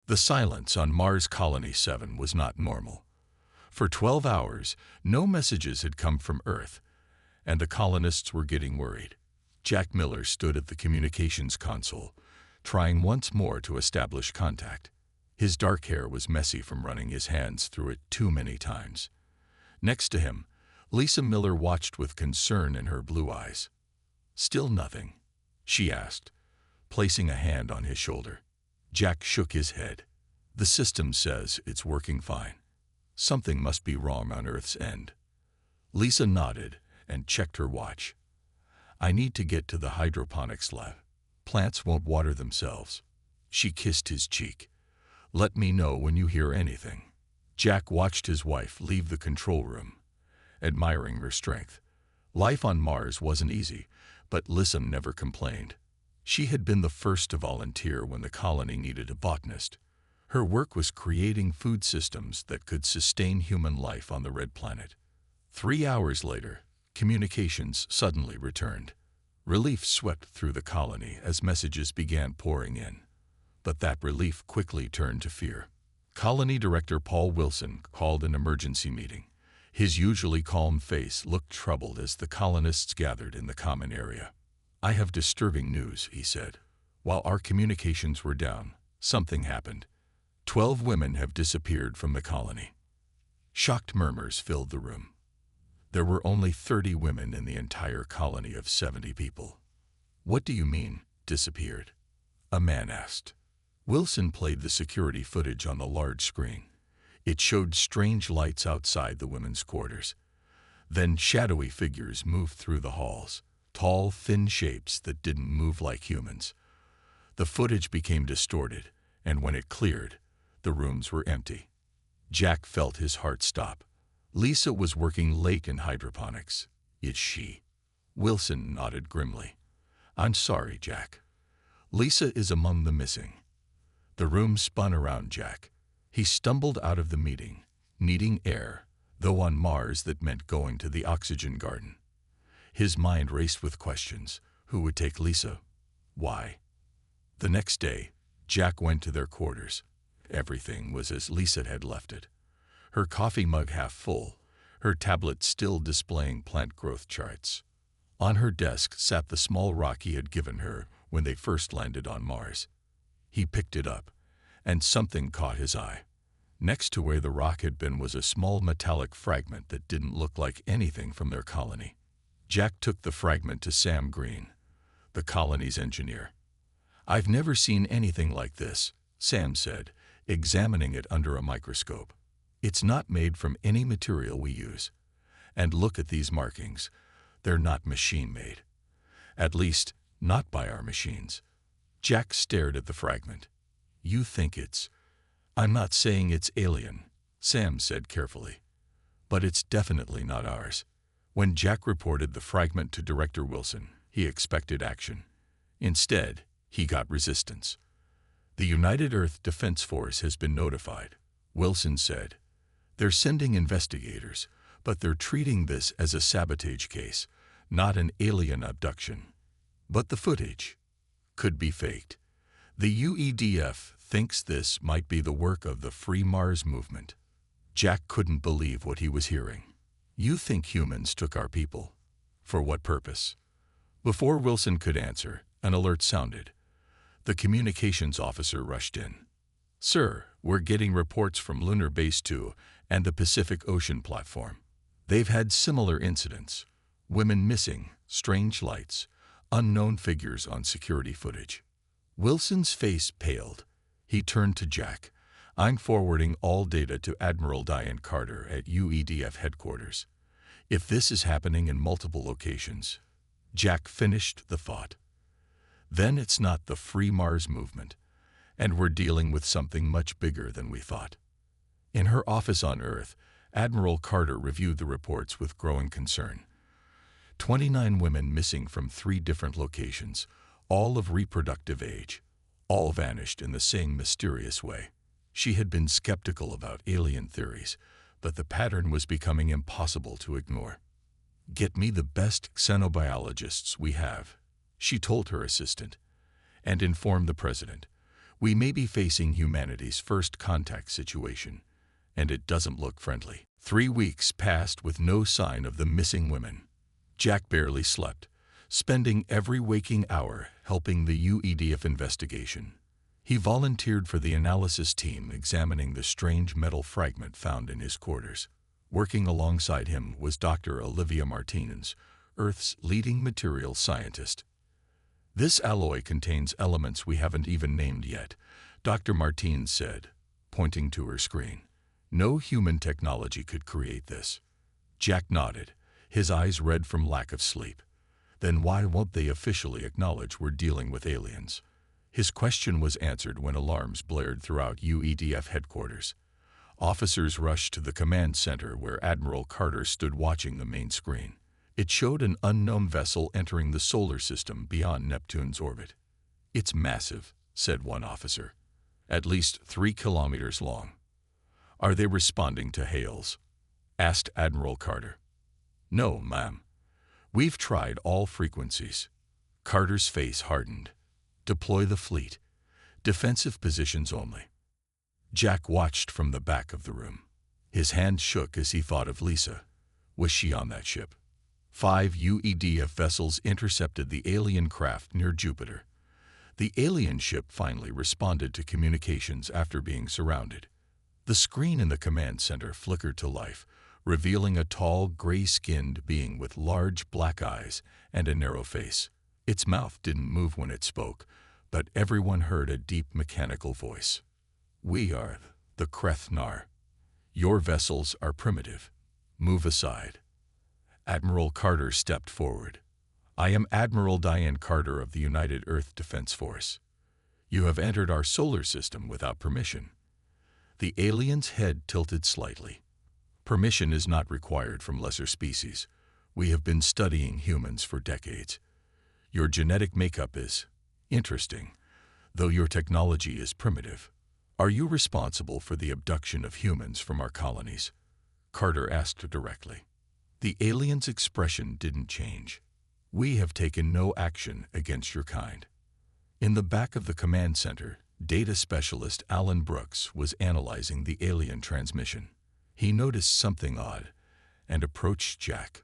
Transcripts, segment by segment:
The silence on Mars Colony 7 was not normal. For 12 hours, no messages had come from Earth, and the colonists were getting worried. Jack Miller stood at the communications console, trying once more to establish contact. His dark hair was messy from running his hands through it too many times. Next to him, Lisa Miller watched with concern in her blue eyes. "Still nothing?" she asked, placing a hand on his shoulder. Jack shook his head. "The system says it's working fine. Something must be wrong on Earth's end." Lisa nodded and checked her watch. "I need to get to the hydroponics lab. Plants won't water themselves." She kissed his cheek. "Let me know when you hear anything." Jack watched his wife leave the control room, admiring her strength. Life on Mars wasn't easy, but Lisa never complained. She had been the first to volunteer when the colony needed a botanist. Her work was creating food systems that could sustain human life on the red planet. 3 hours later, communications suddenly returned. Relief swept through the colony as messages began pouring in. But that relief quickly turned to fear. Colony Director Paul Wilson called an emergency meeting. His usually calm face looked troubled as the colonists gathered in the common area. "I have disturbing news," he said. "While our communications were down, something happened. 12 women have disappeared from the colony." Shocked murmurs filled the room. There were only 30 women in the entire colony of 70 people. "What do you mean, disappeared?" a man asked. Wilson played the security footage on the large screen. It showed strange lights outside the women's quarters. Then shadowy figures moved through the halls, tall, thin shapes that didn't move like humans. The footage became distorted, and when it cleared, the rooms were empty. Jack felt his heart stop. Lisa was working late in hydroponics. "Is she?" Wilson nodded grimly. "I'm sorry, Jack. Lisa is among the missing." The room spun around Jack. He stumbled out of the meeting, needing air, though on Mars that meant going to the oxygen garden. His mind raced with questions. Who would take Lisa? Why? The next day, Jack went to their quarters. Everything was as Lisa had left it. Her coffee mug half full, her tablet still displaying plant growth charts. On her desk sat the small rock he had given her when they first landed on Mars. He picked it up, and something caught his eye. Next to where the rock had been was a small metallic fragment that didn't look like anything from their colony. Jack took the fragment to Sam Green, the colony's engineer. "I've never seen anything like this," Sam said, examining it under a microscope. "It's not made from any material we use. And look at these markings. They're not machine-made. At least, not by our machines." Jack stared at the fragment. "You think it's—" "I'm not saying it's alien," Sam said carefully. "But it's definitely not ours." When Jack reported the fragment to Director Wilson, he expected action. Instead, he got resistance. "The United Earth Defense Force has been notified," Wilson said. "They're sending investigators, but they're treating this as a sabotage case, not an alien abduction. But the footage could be faked. The UEDF thinks this might be the work of the Free Mars movement." Jack couldn't believe what he was hearing. "You think humans took our people? For what purpose?" Before Wilson could answer, an alert sounded. The communications officer rushed in. "Sir, we're getting reports from Lunar Base 2 and the Pacific Ocean platform. They've had similar incidents. Women missing, strange lights, unknown figures on security footage." Wilson's face paled. He turned to Jack. "I'm forwarding all data to Admiral Diane Carter at UEDF headquarters. If this is happening in multiple locations—" Jack finished the thought. "Then it's not the Free Mars movement, and we're dealing with something much bigger than we thought." In her office on Earth, Admiral Carter reviewed the reports with growing concern. 29 women missing from 3 different locations, all of reproductive age. All vanished in the same mysterious way. She had been skeptical about alien theories, but the pattern was becoming impossible to ignore. "Get me the best xenobiologists we have," she told her assistant, "and inform the president. We may be facing humanity's first contact situation, and it doesn't look friendly. 3 weeks passed with no sign of the missing women. Jack barely slept, spending every waking hour helping the UEDF investigation. He volunteered for the analysis team examining the strange metal fragment found in his quarters. Working alongside him was Dr. Olivia Martinez, Earth's leading materials scientist. "This alloy contains elements we haven't even named yet," Dr. Martinez said, pointing to her screen. "No human technology could create this." Jack nodded, his eyes red from lack of sleep. Then why won't they officially acknowledge we're dealing with aliens? His question was answered when alarms blared throughout UEDF headquarters. Officers rushed to the command center where Admiral Carter stood watching the main screen. It showed an unknown vessel entering the solar system beyond Neptune's orbit. "It's massive," said one officer. "At least 3 kilometers long." "Are they responding to hails?" asked Admiral Carter. "No, ma'am. We've tried all frequencies." Carter's face hardened. "Deploy the fleet. Defensive positions only." Jack watched from the back of the room. His hand shook as he thought of Lisa. Was she on that ship? 5 UEDF vessels intercepted the alien craft near Jupiter. The alien ship finally responded to communications after being surrounded. The screen in the command center flickered to life, revealing a tall, gray-skinned being with large black eyes and a narrow face. Its mouth didn't move when it spoke, but everyone heard a deep mechanical voice. "We are the Krethnar. Your vessels are primitive. Move aside." Admiral Carter stepped forward. "I am Admiral Diane Carter of the United Earth Defense Force. You have entered our solar system without permission." The alien's head tilted slightly. "Permission is not required from lesser species. We have been studying humans for decades. Your genetic makeup is interesting, though your technology is primitive. Are you responsible for the abduction of humans from our colonies?" Carter asked directly. The alien's expression didn't change. "We have taken no action against your kind." In the back of the command center, data specialist Alan Brooks was analyzing the alien transmission. He noticed something odd and approached Jack.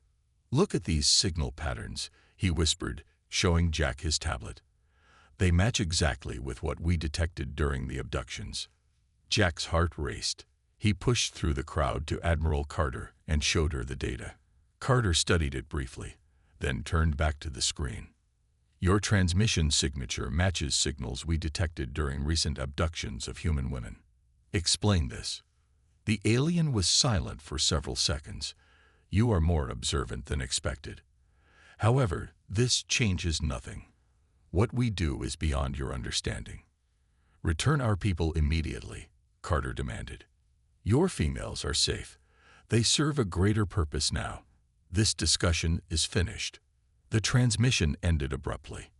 "Look at these signal patterns," he whispered, showing Jack his tablet. "They match exactly with what we detected during the abductions." Jack's heart raced. He pushed through the crowd to Admiral Carter and showed her the data. Carter studied it briefly, then turned back to the screen. "Your transmission signature matches signals we detected during recent abductions of human women." "Explain this." The alien was silent for several seconds. "You are more observant than expected. However, this changes nothing. What we do is beyond your understanding." "Return our people immediately," Carter demanded. "Your females are safe. They serve a greater purpose now. This discussion is finished." The transmission ended abruptly.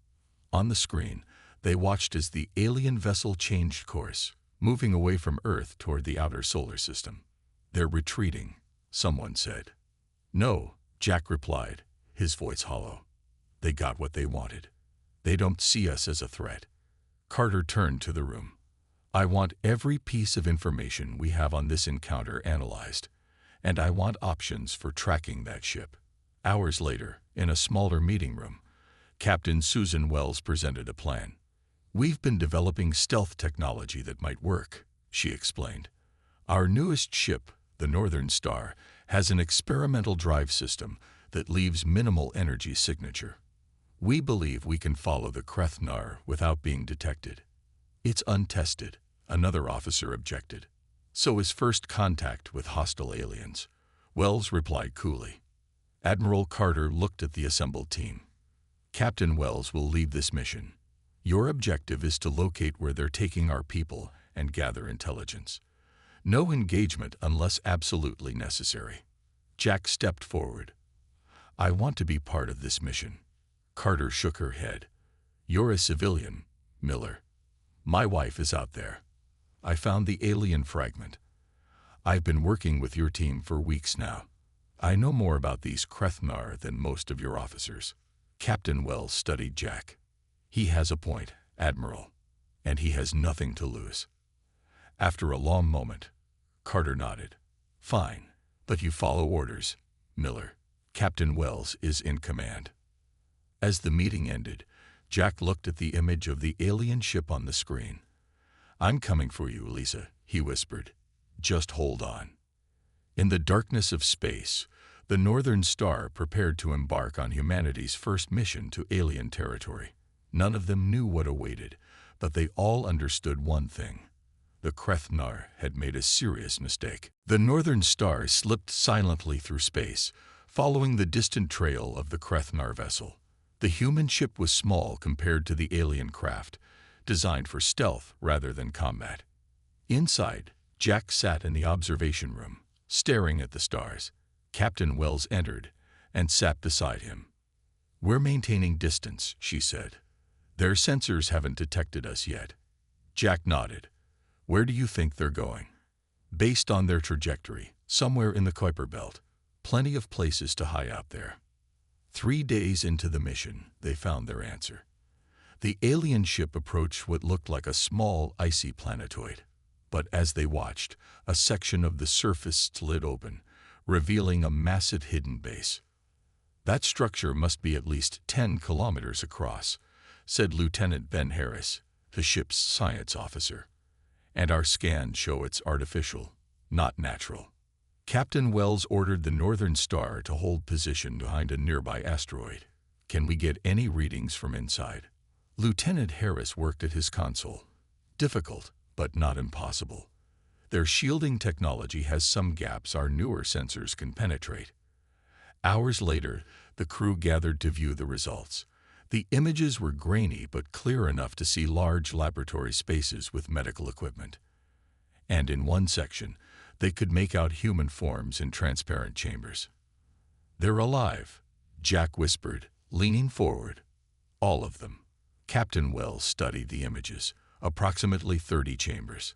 On the screen, they watched as the alien vessel changed course, moving away from Earth toward the outer solar system. "They're retreating," someone said. "No," Jack replied, his voice hollow. "They got what they wanted. They don't see us as a threat." Carter turned to the room. "I want every piece of information we have on this encounter analyzed, and I want options for tracking that ship." Hours later, in a smaller meeting room, Captain Susan Wells presented a plan. "We've been developing stealth technology that might work," she explained. "Our newest ship, the Northern Star, has an experimental drive system that leaves minimal energy signature. We believe we can follow the Krethnar without being detected." "It's untested," another officer objected. "So is first contact with hostile aliens," Wells replied coolly. Admiral Carter looked at the assembled team. "Captain Wells will lead this mission. Your objective is to locate where they're taking our people and gather intelligence. No engagement unless absolutely necessary." Jack stepped forward. "I want to be part of this mission." Carter shook her head. "You're a civilian, Miller. My wife is out there. I found the alien fragment. I've been working with your team for weeks now. I know more about these Krethnar than most of your officers." Captain Wells studied Jack. "He has a point, Admiral. and he has nothing to lose. After a long moment, Carter nodded. Fine, but you follow orders, Miller. Captain Wells is in command. As the meeting ended, Jack looked at the image of the alien ship on the screen. I'm coming for you, Lisa, he whispered. Just hold on. In the darkness of space, the Northern Star prepared to embark on humanity's first mission to alien territory. None of them knew what awaited, but they all understood one thing. The Krethnar had made a serious mistake. The Northern Star slipped silently through space, following the distant trail of the Krethnar vessel. The human ship was small compared to the alien craft, designed for stealth rather than combat. Inside, Jack sat in the observation room, staring at the stars. Captain Wells entered and sat beside him. We're maintaining distance, she said. Their sensors haven't detected us yet. Jack nodded. Where do you think they're going? Based on their trajectory, somewhere in the Kuiper Belt. Plenty of places to hide out there. 3 days into the mission, they found their answer. The alien ship approached what looked like a small, icy planetoid. But as they watched, a section of the surface slid open, revealing a massive hidden base. That structure must be at least 10 kilometers across, said Lieutenant Ben Harris, the ship's science officer. And our scans show it's artificial, not natural. Captain Wells ordered the Northern Star to hold position behind a nearby asteroid. Can we get any readings from inside? Lieutenant Harris worked at his console. Difficult, but not impossible. Their shielding technology has some gaps our newer sensors can penetrate. Hours later, the crew gathered to view the results. The images were grainy but clear enough to see large laboratory spaces with medical equipment. And in one section, they could make out human forms in transparent chambers. They're alive, Jack whispered, leaning forward. All of them. Captain Wells studied the images, approximately 30 chambers.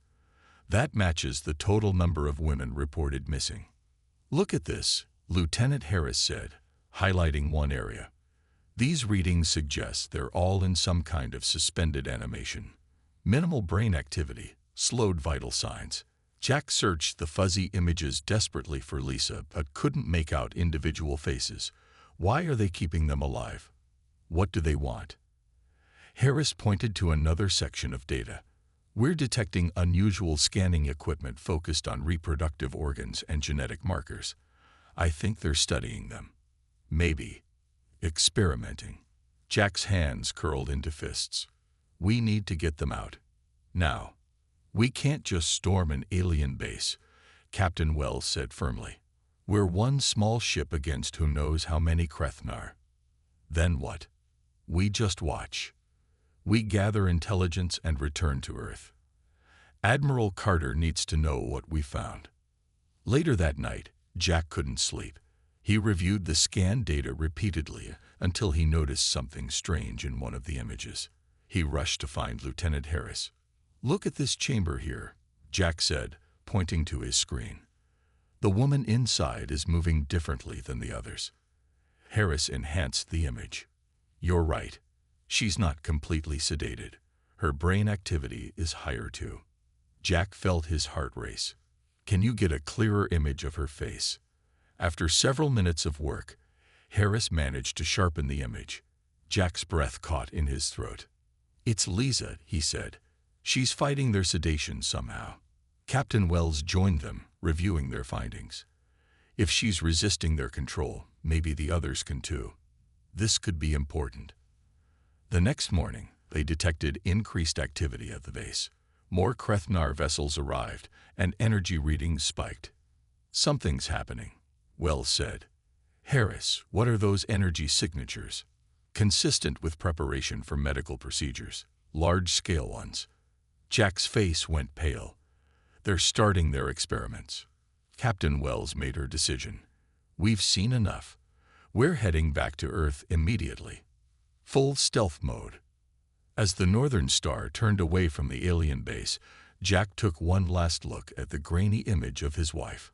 That matches the total number of women reported missing. Look at this, Lieutenant Harris said, highlighting one area. These readings suggest they're all in some kind of suspended animation. Minimal brain activity, slowed vital signs. Jack searched the fuzzy images desperately for Lisa but couldn't make out individual faces. Why are they keeping them alive? What do they want? Harris pointed to another section of data. We're detecting unusual scanning equipment focused on reproductive organs and genetic markers. I think they're studying them. Maybe. Experimenting. Jack's hands curled into fists. We need to get them out. Now. We can't just storm an alien base, Captain Wells said firmly. We're one small ship against who knows how many Krethnar. Then what? We just watch. We gather intelligence and return to Earth. Admiral Carter needs to know what we found. Later that night, Jack couldn't sleep. He reviewed the scanned data repeatedly until he noticed something strange in one of the images. He rushed to find Lieutenant Harris. Look at this chamber here, Jack said, pointing to his screen. The woman inside is moving differently than the others. Harris enhanced the image. You're right. She's not completely sedated. Her brain activity is higher too. Jack felt his heart race. Can you get a clearer image of her face? After several minutes of work, Harris managed to sharpen the image. Jack's breath caught in his throat. It's Lisa, he said. She's fighting their sedation somehow. Captain Wells joined them, reviewing their findings. If she's resisting their control, maybe the others can too. This could be important. The next morning, they detected increased activity at the base. More Krethnar vessels arrived, and energy readings spiked. Something's happening, Wells said. Harris, what are those energy signatures? Consistent with preparation for medical procedures, large-scale ones. Jack's face went pale. They're starting their experiments. Captain Wells made her decision. We've seen enough. We're heading back to Earth immediately. Full stealth mode. As the Northern Star turned away from the alien base, Jack took one last look at the grainy image of his wife.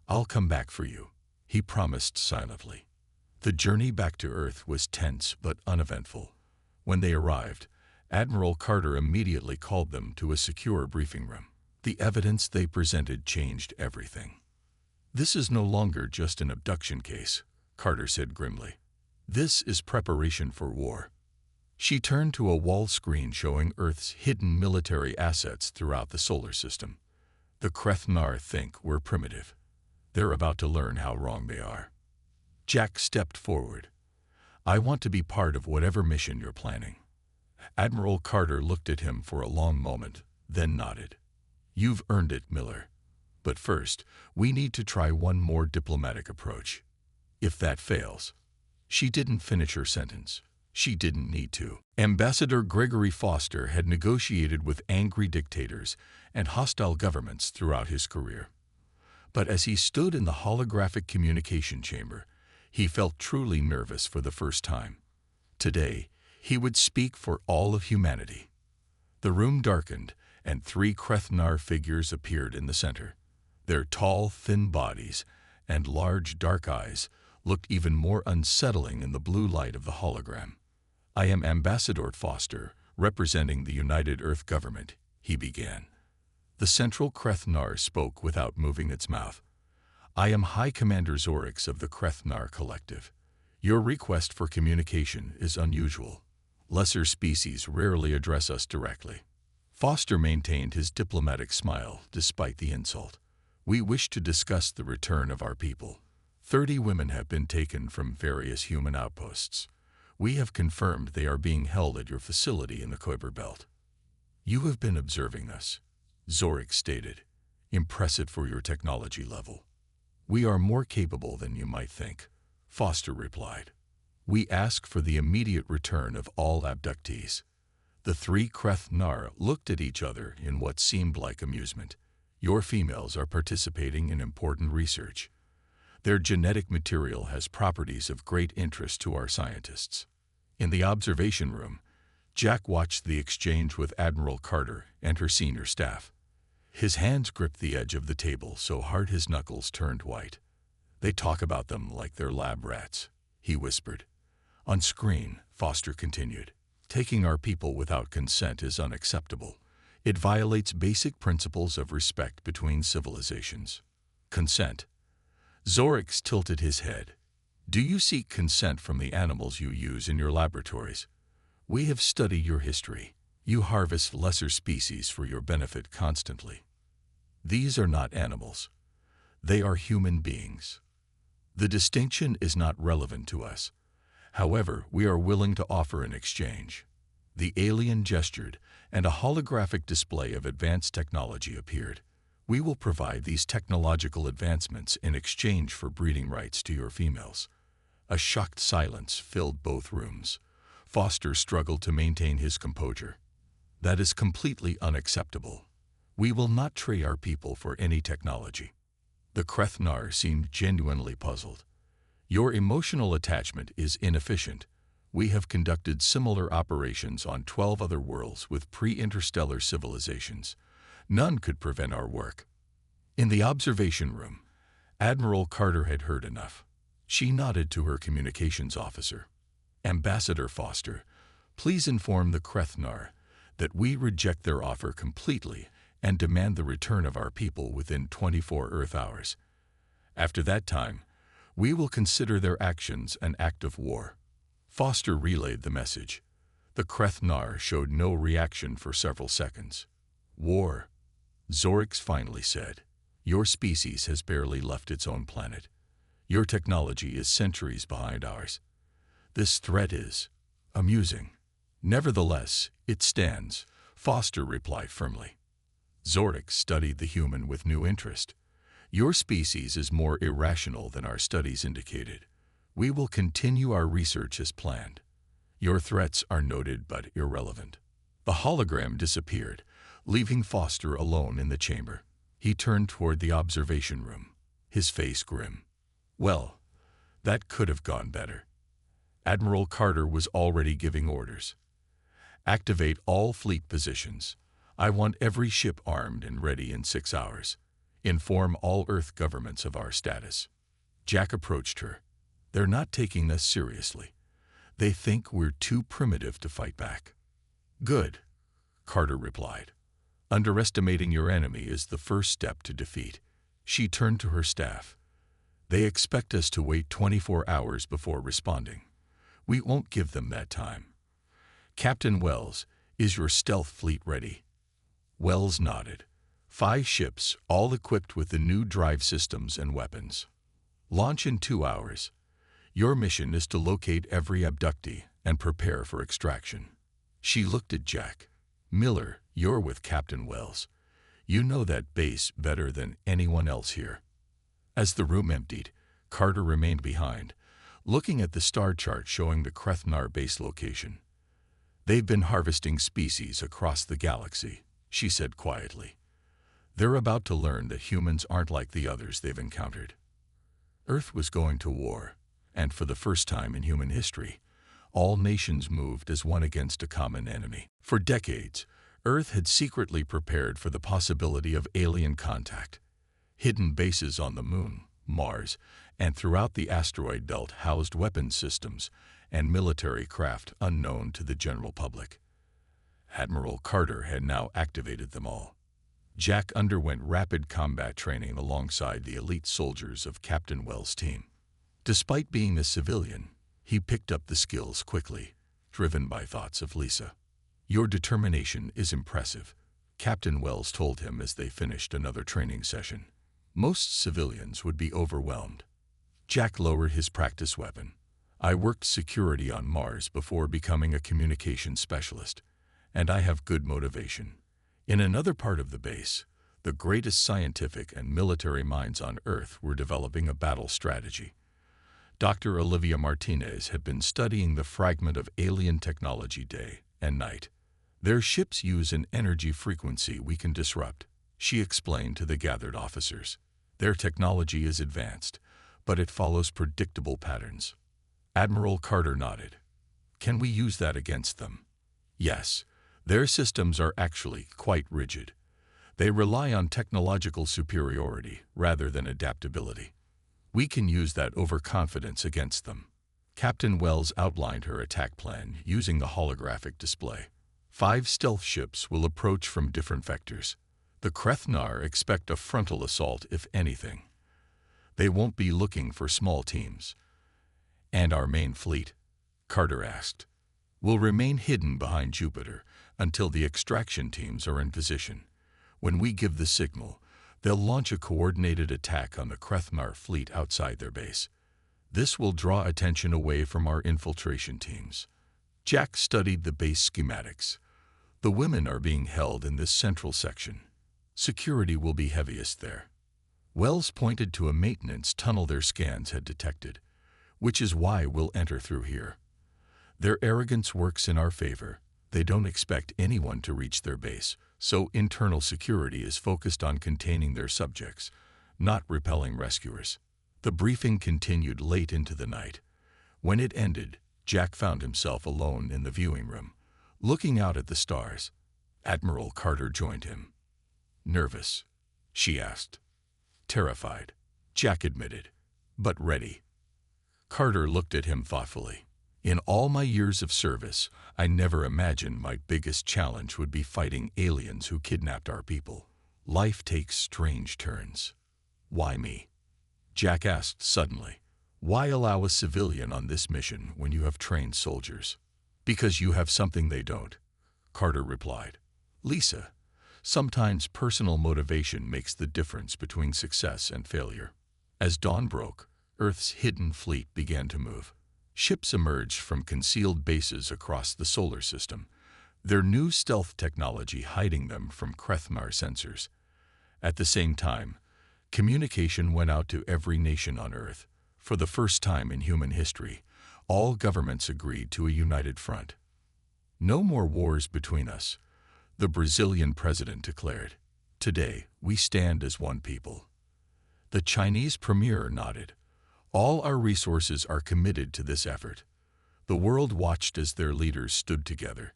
I'll come back for you, he promised silently. The journey back to Earth was tense but uneventful. When they arrived, Admiral Carter immediately called them to a secure briefing room. The evidence they presented changed everything. "This is no longer just an abduction case," Carter said grimly. "This is preparation for war." She turned to a wall screen showing Earth's hidden military assets throughout the solar system. "The Krethnar think we're primitive. They're about to learn how wrong they are." Jack stepped forward. "I want to be part of whatever mission you're planning." Admiral Carter looked at him for a long moment, then nodded. "You've earned it, Miller. But first, we need to try one more diplomatic approach. If that fails..." She didn't finish her sentence. She didn't need to. Ambassador Gregory Foster had negotiated with angry dictators and hostile governments throughout his career. But as he stood in the holographic communication chamber, he felt truly nervous for the first time. Today, he would speak for all of humanity. The room darkened, and 3 Krethnar figures appeared in the center. Their tall, thin bodies and large, dark eyes looked even more unsettling in the blue light of the hologram. "I am Ambassador Foster, representing the United Earth Government," he began. The central Krethnar spoke without moving its mouth. "I am High Commander Zorix of the Krethnar Collective. Your request for communication is unusual. Lesser species rarely address us directly." Foster maintained his diplomatic smile despite the insult. "We wish to discuss the return of our people. 30 women have been taken from various human outposts. We have confirmed they are being held at your facility in the Kuiper Belt." "You have been observing us," Zorix stated. "Impressive for your technology level." "We are more capable than you might think," Foster replied. "We ask for the immediate return of all abductees." The 3 Krethnar looked at each other in what seemed like amusement. "Your females are participating in important research. Their genetic material has properties of great interest to our scientists." In the observation room, Jack watched the exchange with Admiral Carter and her senior staff. His hands gripped the edge of the table so hard his knuckles turned white. "They talk about them like they're lab rats," he whispered. On screen, Foster continued. "Taking our people without consent is unacceptable. It violates basic principles of respect between civilizations." "Consent?" Zorix tilted his head. "Do you seek consent from the animals you use in your laboratories? We have studied your history. You harvest lesser species for your benefit constantly. These are not animals. They are human beings. The distinction is not relevant to us. However, we are willing to offer an exchange." The alien gestured, and a holographic display of advanced technology appeared. "We will provide these technological advancements in exchange for breeding rights to your females." A shocked silence filled both rooms. Foster struggled to maintain his composure. "That is completely unacceptable. We will not trade our people for any technology." The Krethnar seemed genuinely puzzled. "Your emotional attachment is inefficient. We have conducted similar operations on 12 other worlds with pre-interstellar civilizations. None could prevent our work." In the observation room, Admiral Carter had heard enough. She nodded to her communications officer. "Ambassador Foster, please inform the Krethnar that we reject their offer completely and demand the return of our people within 24 Earth hours. After that time, we will consider their actions an act of war." Foster relayed the message. The Krethnar showed no reaction for several seconds. "War," Zorix finally said. "Your species has barely left its own planet. Your technology is centuries behind ours. This threat is amusing. Nevertheless, it stands," Foster replied firmly. Zorix studied the human with new interest. "Your species is more irrational than our studies indicated. We will continue our research as planned. Your threats are noted but irrelevant." The hologram disappeared, leaving Foster alone in the chamber. He turned toward the observation room, his face grim. Well, that could have gone better. Admiral Carter was already giving orders. "Activate all fleet positions. I want every ship armed and ready in 6 hours. Inform all Earth governments of our status." Jack approached her. "They're not taking us seriously. They think we're too primitive to fight back." Good, Carter replied. Underestimating your enemy is the first step to defeat. She turned to her staff. They expect us to wait 24 hours before responding. We won't give them that time. Captain Wells, is your stealth fleet ready? Wells nodded. 5 ships, all equipped with the new drive systems and weapons. Launch in 2 hours. Your mission is to locate every abductee and prepare for extraction. She looked at Jack. Miller, you're with Captain Wells. You know that base better than anyone else here. As the room emptied, Carter remained behind, looking at the star chart showing the Krethnar base location. They've been harvesting species across the galaxy, she said quietly. They're about to learn that humans aren't like the others they've encountered. Earth was going to war, and for the first time in human history, all nations moved as one against a common enemy. For decades, Earth had secretly prepared for the possibility of alien contact. Hidden bases on the Moon, Mars, and throughout the asteroid belt housed weapons systems and military craft unknown to the general public. Admiral Carter had now activated them all. Jack underwent rapid combat training alongside the elite soldiers of Captain Wells' team. Despite being a civilian, he picked up the skills quickly, driven by thoughts of Lisa. Your determination is impressive, Captain Wells told him as they finished another training session. Most civilians would be overwhelmed. Jack lowered his practice weapon. I worked security on Mars before becoming a communications specialist, and I have good motivation. In another part of the base, the greatest scientific and military minds on Earth were developing a battle strategy. Dr. Olivia Martinez had been studying the fragment of alien technology day and night. Their ships use an energy frequency we can disrupt, she explained to the gathered officers. Their technology is advanced, but it follows predictable patterns. Admiral Carter nodded. Can we use that against them? Yes, their systems are actually quite rigid. They rely on technological superiority rather than adaptability. We can use that overconfidence against them. Captain Wells outlined her attack plan using the holographic display. 5 stealth ships will approach from different vectors. The Krethnar expect a frontal assault if anything. They won't be looking for small teams. And our main fleet? Carter asked. Will remain hidden behind Jupiter until the extraction teams are in position. When we give the signal, they'll launch a coordinated attack on the Krethnar fleet outside their base. This will draw attention away from our infiltration teams. Jack studied the base schematics. The women are being held in this central section. Security will be heaviest there. Wells pointed to a maintenance tunnel their scans had detected, which is why we'll enter through here. Their arrogance works in our favor. They don't expect anyone to reach their base, so internal security is focused on containing their subjects, not repelling rescuers. The briefing continued late into the night. When it ended, Jack found himself alone in the viewing room, looking out at the stars. Admiral Carter joined him. Nervous? She asked. Terrified, Jack admitted, but ready. Carter looked at him thoughtfully. In all my years of service, I never imagined my biggest challenge would be fighting aliens who kidnapped our people. Life takes strange turns. Why me? Jack asked suddenly. Why allow a civilian on this mission when you have trained soldiers? Because you have something they don't, Carter replied. Lisa, sometimes personal motivation makes the difference between success and failure. As dawn broke, Earth's hidden fleet began to move. Ships emerged from concealed bases across the solar system, their new stealth technology hiding them from Krethnar sensors. At the same time, communication went out to every nation on Earth. For the first time in human history, all governments agreed to a united front. No more wars between us, the Brazilian president declared. Today, we stand as one people. The Chinese premier nodded. All our resources are committed to this effort. The world watched as their leaders stood together,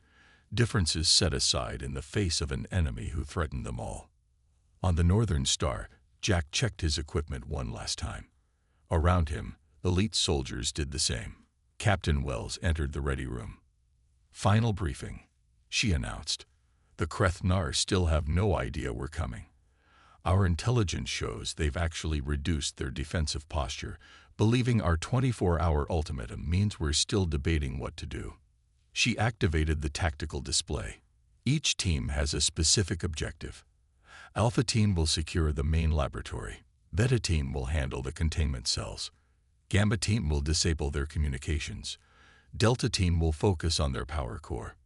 differences set aside in the face of an enemy who threatened them all. On the Northern Star, Jack checked his equipment one last time. Around him, elite soldiers did the same. Captain Wells entered the ready room. Final briefing, she announced. "The Krethnar still have no idea we're coming. Our intelligence shows they've actually reduced their defensive posture, believing our 24-hour ultimatum means we're still debating what to do." She activated the tactical display. Each team has a specific objective. Alpha Team will secure the main laboratory. Beta Team will handle the containment cells. Gamma Team will disable their communications. Delta Team will focus on their power core.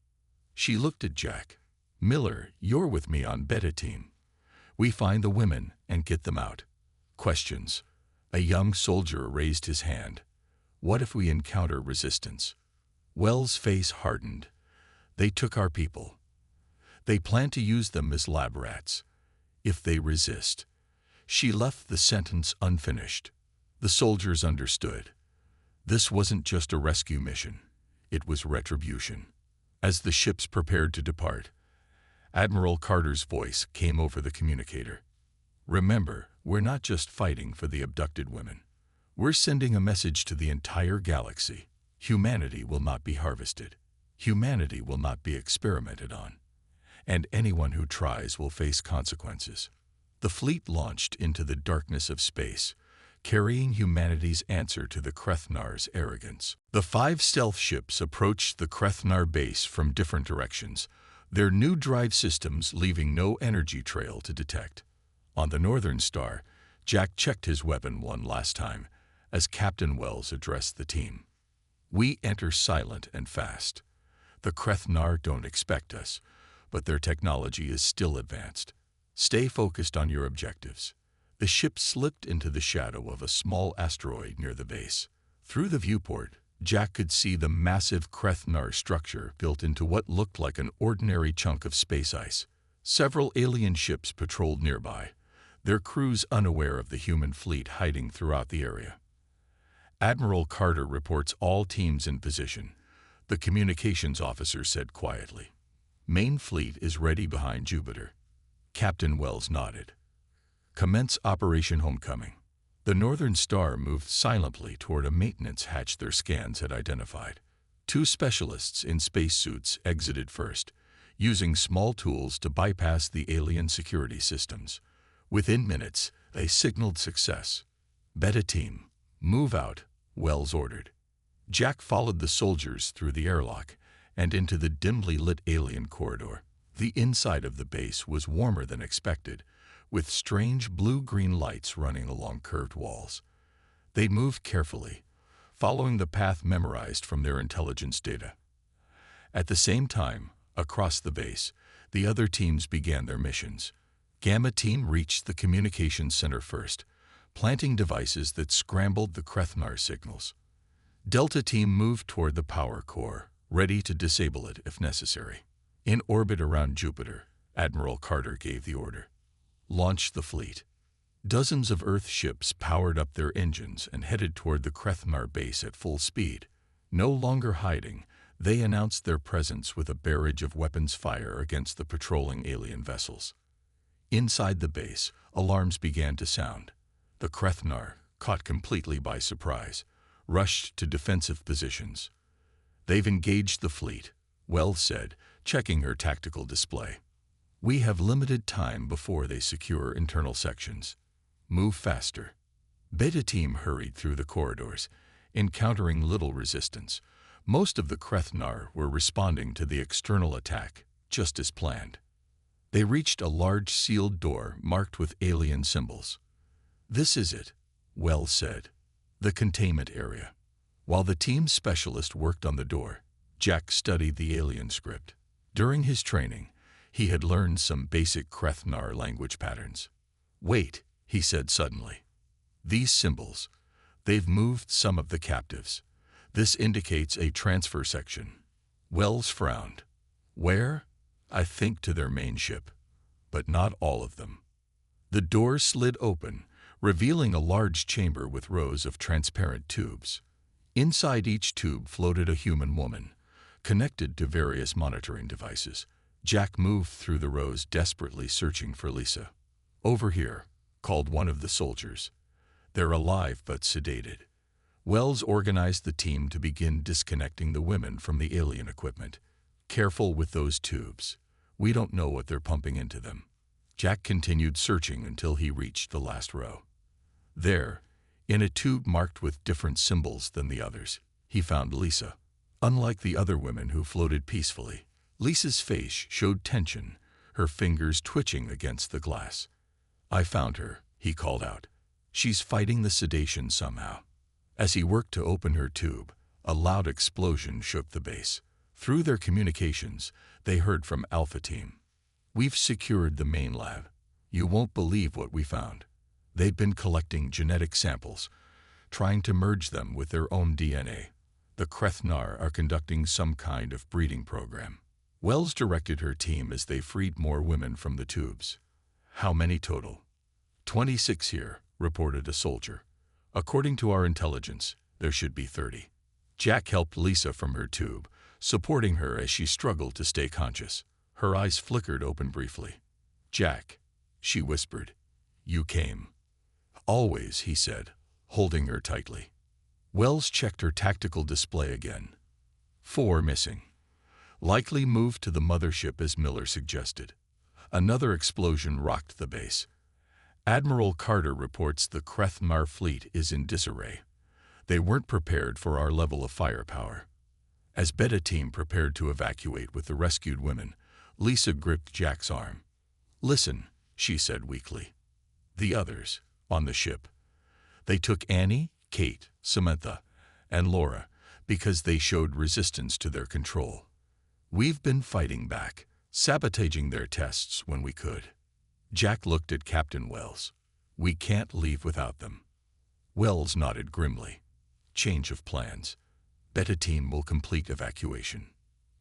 She looked at Jack. "Miller, you're with me on Beta Team. We find the women and get them out." Questions. A young soldier raised his hand. "What if we encounter resistance?" Wells' face hardened. "They took our people. They plan to use them as lab rats. If they resist." She left the sentence unfinished. The soldiers understood. This wasn't just a rescue mission. It was retribution. As the ships prepared to depart, Admiral Carter's voice came over the communicator. "Remember, we're not just fighting for the abducted women. We're sending a message to the entire galaxy. Humanity will not be harvested. Humanity will not be experimented on. And anyone who tries will face consequences." The fleet launched into the darkness of space, carrying humanity's answer to the Krethnar's arrogance. The 5 stealth ships approached the Krethnar base from different directions, their new drive systems leaving no energy trail to detect. On the Northern Star, Jack checked his weapon one last time as Captain Wells addressed the team. "We enter silent and fast. The Krethnar don't expect us, but their technology is still advanced. Stay focused on your objectives." The ship slipped into the shadow of a small asteroid near the base. Through the viewport, Jack could see the massive Krethnar structure built into what looked like an ordinary chunk of space ice. Several alien ships patrolled nearby, their crews unaware of the human fleet hiding throughout the area. Admiral Carter reports all teams in position, the communications officer said quietly. "Main fleet is ready behind Jupiter." Captain Wells nodded. "Commence Operation Homecoming." The Northern Star moved silently toward a maintenance hatch their scans had identified. 2 specialists in spacesuits exited first, using small tools to bypass the alien security systems. Within minutes, they signaled success. "Beta Team, move out," Wells ordered. Jack followed the soldiers through the airlock and into the dimly lit alien corridor. The inside of the base was warmer than expected, with strange blue-green lights running along curved walls. They moved carefully, following the path memorized from their intelligence data. At the same time, across the base, the other teams began their missions. Gamma Team reached the communications center first, planting devices that scrambled the Krethnar signals. Delta Team moved toward the power core, ready to disable it if necessary. In orbit around Jupiter, Admiral Carter gave the order. "Launch the fleet." Dozens of Earth ships powered up their engines and headed toward the Krethnar base at full speed. No longer hiding, they announced their presence with a barrage of weapons fire against the patrolling alien vessels. Inside the base, alarms began to sound. The Krethnar, caught completely by surprise, rushed to defensive positions. "They've engaged the fleet," Wells said, checking her tactical display. "We have limited time before they secure internal sections. Move faster." Beta Team hurried through the corridors, encountering little resistance. Most of the Krethnar were responding to the external attack, just as planned. They reached a large sealed door marked with alien symbols. "This is it," Wells said. "The containment area." While the team's specialist worked on the door, Jack studied the alien script. During his training, he had learned some basic Krethnar language patterns. "Wait," he said suddenly. "These symbols, they've moved some of the captives. This indicates a transfer section." Wells frowned. "Where?" "I think to their main ship. But not all of them." The door slid open, revealing a large chamber with rows of transparent tubes. Inside each tube floated a human woman, connected to various monitoring devices. Jack moved through the rows, desperately searching for Lisa. "Over here," called one of the soldiers. "They're alive but sedated." Wells organized the team to begin disconnecting the women from the alien equipment. Careful with those tubes. We don't know what they're pumping into them. Jack continued searching until he reached the last row. There, in a tube marked with different symbols than the others, he found Lisa. Unlike the other women who floated peacefully, Lisa's face showed tension, her fingers twitching against the glass. "I found her," he called out. "She's fighting the sedation somehow." As he worked to open her tube, a loud explosion shook the base. Through their communications, they heard from Alpha Team. "We've secured the main lab. You won't believe what we found. They've been collecting genetic samples, trying to merge them with their own DNA. The Krethnar are conducting some kind of breeding program." Wells directed her team as they freed more women from the tubes. "How many total?" 26 here," reported a soldier. "According to our intelligence, there should be 30. Jack helped Lisa from her tube, supporting her as she struggled to stay conscious. Her eyes flickered open briefly. "Jack," she whispered. "You came." "Always," he said, holding her tightly. Wells checked her tactical display again. 4 missing. Likely moved to the mothership as Miller suggested. Another explosion rocked the base. Admiral Carter reports the Krethnar fleet is in disarray. They weren't prepared for our level of firepower. As Beta Team prepared to evacuate with the rescued women, Lisa gripped Jack's arm. "Listen," she said weakly. "The others, on the ship. They took Annie, Kate, Samantha, and Laura because they showed resistance to their control. We've been fighting back, sabotaging their tests when we could." Jack looked at Captain Wells. "We can't leave without them." Wells nodded grimly. "Change of plans. Beta Team will complete evacuation.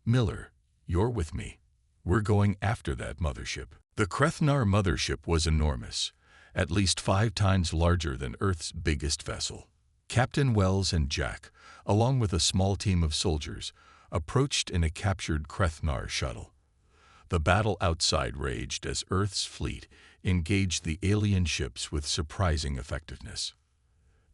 Miller, you're with me. We're going after that mothership." The Krethnar mothership was enormous, at least 5 times larger than Earth's biggest vessel. Captain Wells and Jack, along with a small team of soldiers, approached in a captured Krethnar shuttle. The battle outside raged as Earth's fleet engaged the alien ships with surprising effectiveness.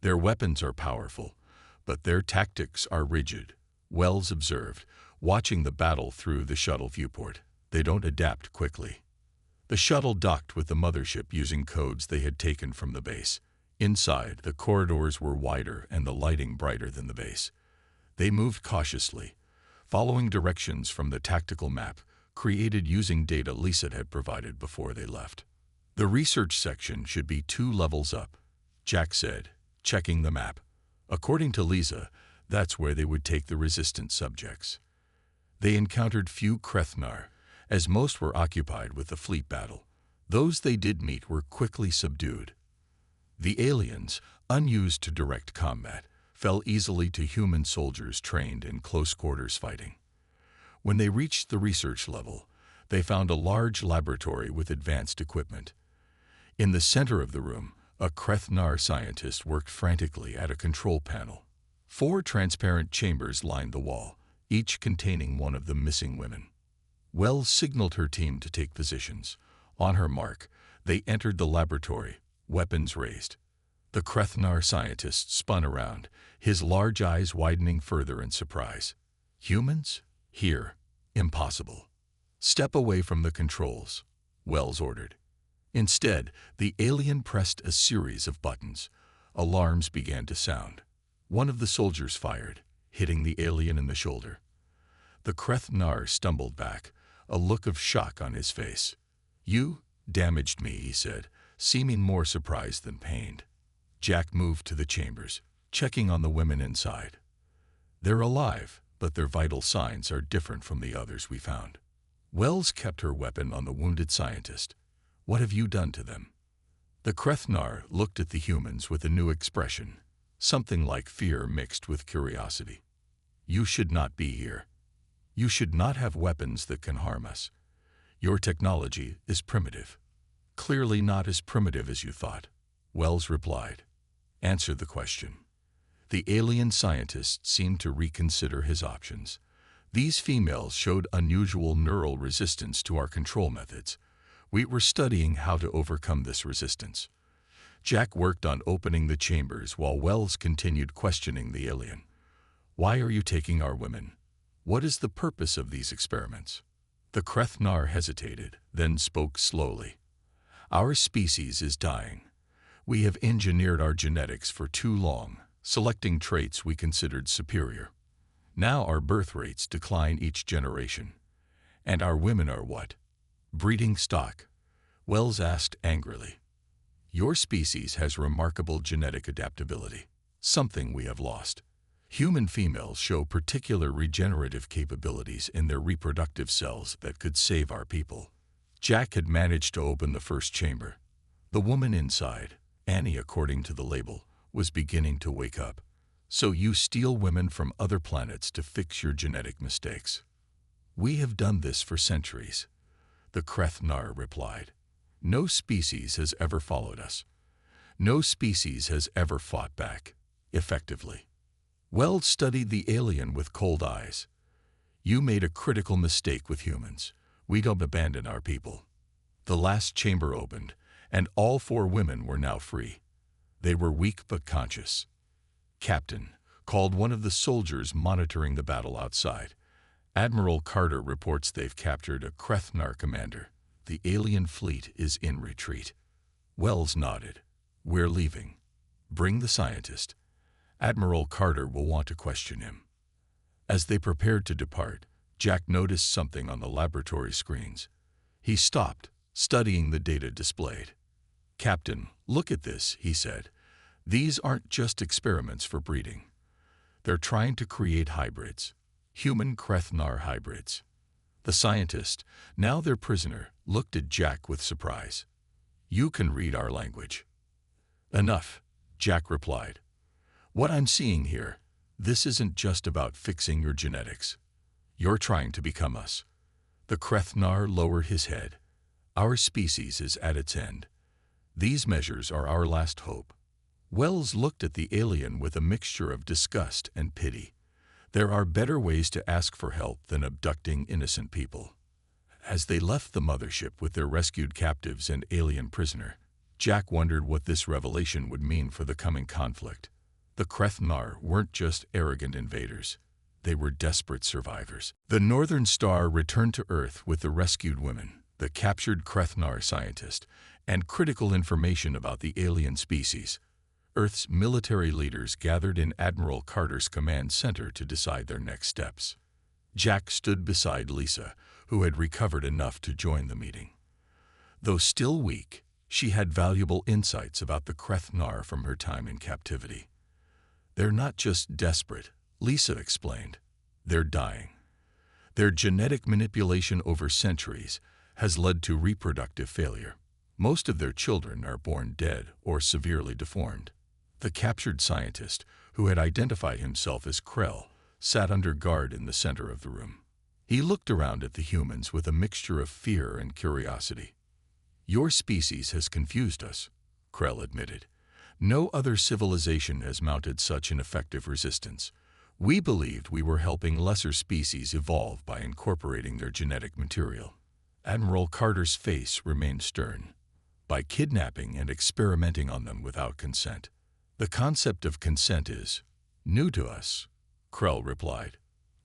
"Their weapons are powerful, but their tactics are rigid," Wells observed, watching the battle through the shuttle viewport. "They don't adapt quickly." The shuttle docked with the mothership using codes they had taken from the base. Inside, the corridors were wider and the lighting brighter than the base. They moved cautiously, following directions from the tactical map created using data Lisa had provided before they left. "The research section should be 2 levels up," Jack said, checking the map. According to Lisa, that's where they would take the resistant subjects. They encountered few Krethnar, as most were occupied with the fleet battle. Those they did meet were quickly subdued. The aliens, unused to direct combat, fell easily to human soldiers trained in close-quarters fighting. When they reached the research level, they found a large laboratory with advanced equipment. In the center of the room, a Krethnar scientist worked frantically at a control panel. 4 transparent chambers lined the wall, each containing one of the missing women. Wells signaled her team to take positions. On her mark, they entered the laboratory, weapons raised. The Krethnar scientist spun around, his large eyes widening further in surprise. "Humans? Here. Impossible. Step away from the controls," Wells ordered. Instead, the alien pressed a series of buttons. Alarms began to sound. One of the soldiers fired, hitting the alien in the shoulder. The Krethnar stumbled back, a look of shock on his face. "You damaged me," he said, seeming more surprised than pained. Jack moved to the chambers, checking on the women inside. "They're alive, but their vital signs are different from the others we found." Wells kept her weapon on the wounded scientist. "What have you done to them?" The Krethnar looked at the humans with a new expression, something like fear mixed with curiosity. "You should not be here. You should not have weapons that can harm us. Your technology is primitive." "Clearly not as primitive as you thought," Wells replied. "Answer the question." The alien scientist seemed to reconsider his options. "These females showed unusual neural resistance to our control methods. We were studying how to overcome this resistance." Jack worked on opening the chambers while Wells continued questioning the alien. "Why are you taking our women? What is the purpose of these experiments? The Krethnar hesitated, then spoke slowly. Our species is dying. We have engineered our genetics for too long, selecting traits we considered superior. Now our birth rates decline each generation. And our women are what? Breeding stock? Wells asked angrily. Your species has remarkable genetic adaptability, something we have lost. Human females show particular regenerative capabilities in their reproductive cells that could save our people. Jack had managed to open the first chamber. The woman inside, Annie according to the label, was beginning to wake up. So you steal women from other planets to fix your genetic mistakes. We have done this for centuries, the Krethnar replied. No species has ever followed us. No species has ever fought back, effectively. Wells studied the alien with cold eyes. You made a critical mistake with humans. We don't abandon our people. The last chamber opened, and all 4 women were now free. They were weak but conscious. Captain, called one of the soldiers monitoring the battle outside. Admiral Carter reports they've captured a Krethnar commander. The alien fleet is in retreat. Wells nodded. We're leaving. Bring the scientist. Admiral Carter will want to question him. As they prepared to depart, Jack noticed something on the laboratory screens. He stopped, studying the data displayed. Captain, look at this, he said. These aren't just experiments for breeding. They're trying to create hybrids. Human Krethnar hybrids. The scientist, now their prisoner, looked at Jack with surprise. You can read our language. Enough, Jack replied. What I'm seeing here, this isn't just about fixing your genetics. You're trying to become us. The Krethnar lowered his head. Our species is at its end. These measures are our last hope. Wells looked at the alien with a mixture of disgust and pity. There are better ways to ask for help than abducting innocent people. As they left the mothership with their rescued captives and alien prisoner, Jack wondered what this revelation would mean for the coming conflict. The Krethnar weren't just arrogant invaders. They were desperate survivors. The Northern Star returned to Earth with the rescued women, the captured Krethnar scientist, and critical information about the alien species. Earth's military leaders gathered in Admiral Carter's command center to decide their next steps. Jack stood beside Lisa, who had recovered enough to join the meeting. Though still weak, she had valuable insights about the Krethnar from her time in captivity. They're not just desperate, Lisa explained. They're dying. Their genetic manipulation over centuries has led to reproductive failure. Most of their children are born dead or severely deformed. The captured scientist, who had identified himself as Krell, sat under guard in the center of the room. He looked around at the humans with a mixture of fear and curiosity. Your species has confused us, Krell admitted. No other civilization has mounted such an effective resistance. We believed we were helping lesser species evolve by incorporating their genetic material. Admiral Carter's face remained stern. By kidnapping and experimenting on them without consent. The concept of consent is new to us, Krell replied.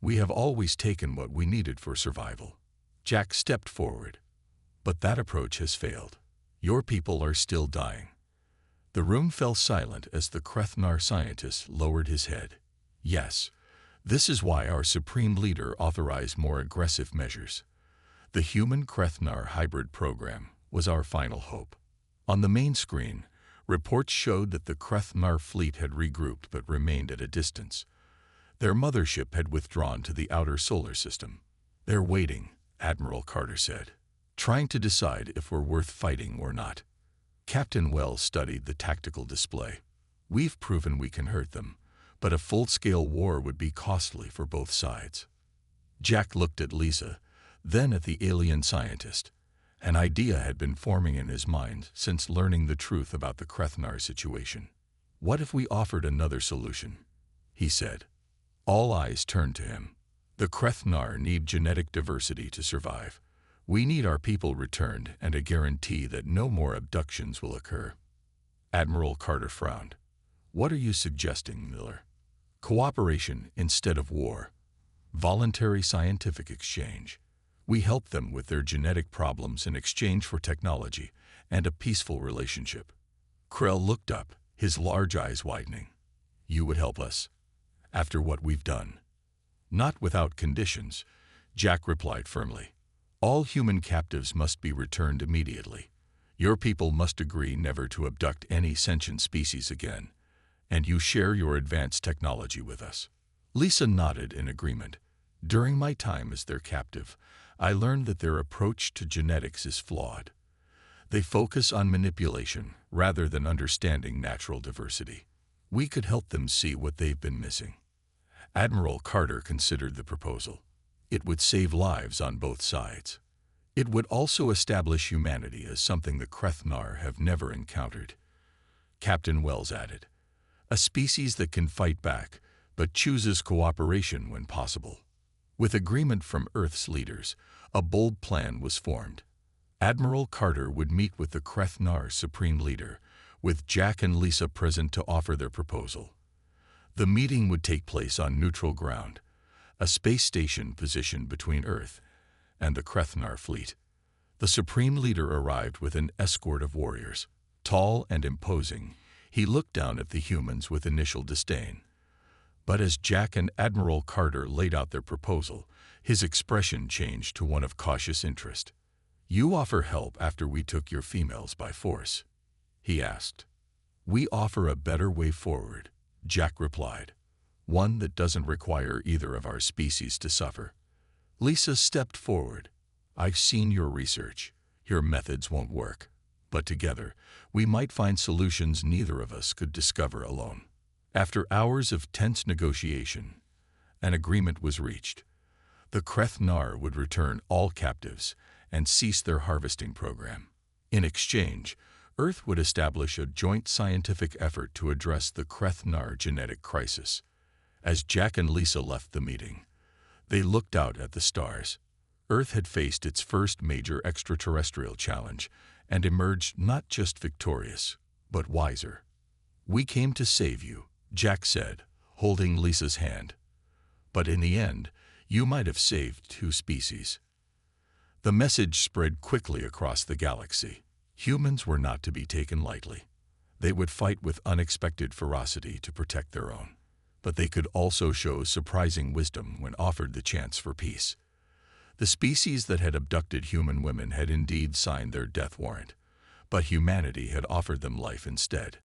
We have always taken what we needed for survival. Jack stepped forward. But that approach has failed. Your people are still dying. The room fell silent as the Krethnar scientist lowered his head. Yes, this is why our supreme leader authorized more aggressive measures. The human Krethnar hybrid program was our final hope. On the main screen, reports showed that the Krethnar fleet had regrouped but remained at a distance. Their mothership had withdrawn to the outer solar system. They're waiting, Admiral Carter said, trying to decide if we're worth fighting or not. Captain Wells studied the tactical display. We've proven we can hurt them, but a full-scale war would be costly for both sides. Jack looked at Lisa, then at the alien scientist. An idea had been forming in his mind since learning the truth about the Krethnar situation. What if we offered another solution? He said. All eyes turned to him. The Krethnar need genetic diversity to survive. We need our people returned and a guarantee that no more abductions will occur. Admiral Carter frowned. What are you suggesting, Miller? Cooperation instead of war. Voluntary scientific exchange. We help them with their genetic problems in exchange for technology and a peaceful relationship. Krell looked up, his large eyes widening. You would help us? After what we've done? Not without conditions, Jack replied firmly. All human captives must be returned immediately. Your people must agree never to abduct any sentient species again, and you share your advanced technology with us. Lisa nodded in agreement. During my time as their captive, I learned that their approach to genetics is flawed. They focus on manipulation rather than understanding natural diversity. We could help them see what they've been missing. Admiral Carter considered the proposal. It would save lives on both sides. It would also establish humanity as something the Krethnar have never encountered. Captain Wells added, a species that can fight back, but chooses cooperation when possible. With agreement from Earth's leaders, a bold plan was formed. Admiral Carter would meet with the Krethnar Supreme Leader, with Jack and Lisa present to offer their proposal. The meeting would take place on neutral ground, a space station positioned between Earth and the Krethnar fleet. The Supreme Leader arrived with an escort of warriors. Tall and imposing, he looked down at the humans with initial disdain. But as Jack and Admiral Carter laid out their proposal, his expression changed to one of cautious interest. You offer help after we took your females by force, he asked. We offer a better way forward, Jack replied. One that doesn't require either of our species to suffer. Lisa stepped forward. I've seen your research. Your methods won't work. But together, we might find solutions neither of us could discover alone. After hours of tense negotiation, an agreement was reached. The Krethnar would return all captives and cease their harvesting program. In exchange, Earth would establish a joint scientific effort to address the Krethnar genetic crisis. As Jack and Lisa left the meeting, they looked out at the stars. Earth had faced its first major extraterrestrial challenge and emerged not just victorious, but wiser. We came to save you, Jack said, holding Lisa's hand. But in the end, you might have saved 2 species. The message spread quickly across the galaxy. Humans were not to be taken lightly. They would fight with unexpected ferocity to protect their own. But they could also show surprising wisdom when offered the chance for peace. The species that had abducted human women had indeed signed their death warrant, but humanity had offered them life instead.